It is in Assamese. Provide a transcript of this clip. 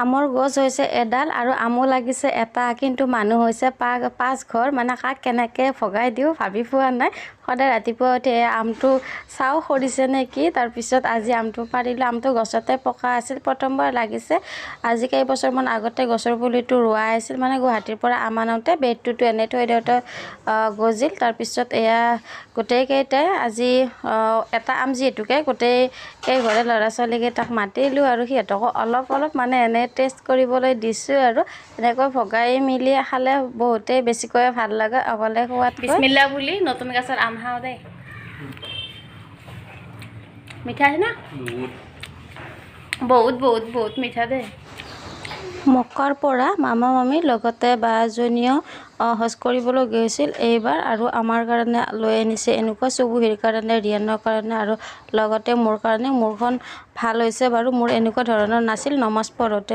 আমৰ গছ হৈছে এডাল আৰু আমো লাগিছে এটা, কিন্তু মানুহ হৈছে পাঁচ ঘৰ। মানে কাক কেনেকৈ ভগাই দিওঁ ভাবি পোৱা নাই। সদায় ৰাতিপুৱা উঠি আমটো চাওঁ সৰিছে নে কি। তাৰপিছত আজি আমটো পাৰিলোঁ। আমটো গছতে পকা আছিল, প্ৰথমবাৰ লাগিছে। আজি কেইবছৰমান আগতে গছৰ পুলিটো ৰোৱা আছিল, মানে গুৱাহাটীৰ পৰা আম আনোতে বেডটোতো এনেই থৈ দিওঁতে গজিল। তাৰপিছত গোটেইকেইটাই আজি এটা আম যিহেতুকে গোটেইকেইঘৰে ল'ৰা ছোৱালীকেইটাক মাতিলোঁ আৰু সিহঁতকো অলপ মানে এনে টেষ্ট কৰিবলৈ দিছোঁ আৰু এনেকৈ ভগাই মিলি খালে বহুতেই বেছিকৈ ভাল লাগে অকলে খোৱাতকৈ। বিসমিল্লাহ বুলি নতুন গছৰ আম খাওঁ দেই। মিঠা আছে না? বহুত মিঠা দেই। মকাৰ পৰা মামা মামী লগতে বা এজনীও শৌচ কৰিবলৈ গৈছিল এইবাৰ, আৰু আমাৰ কাৰণে লৈ আনিছে এনেকুৱা চুবুহীৰ কাৰণে, ৰিয়ানৰ কাৰণে আৰু লগতে মোৰ কাৰণে। মোৰখন ভাল হৈছে বাৰু, মোৰ এনেকুৱা ধৰণৰ নাছিল। নমাজ পঢ়োঁতে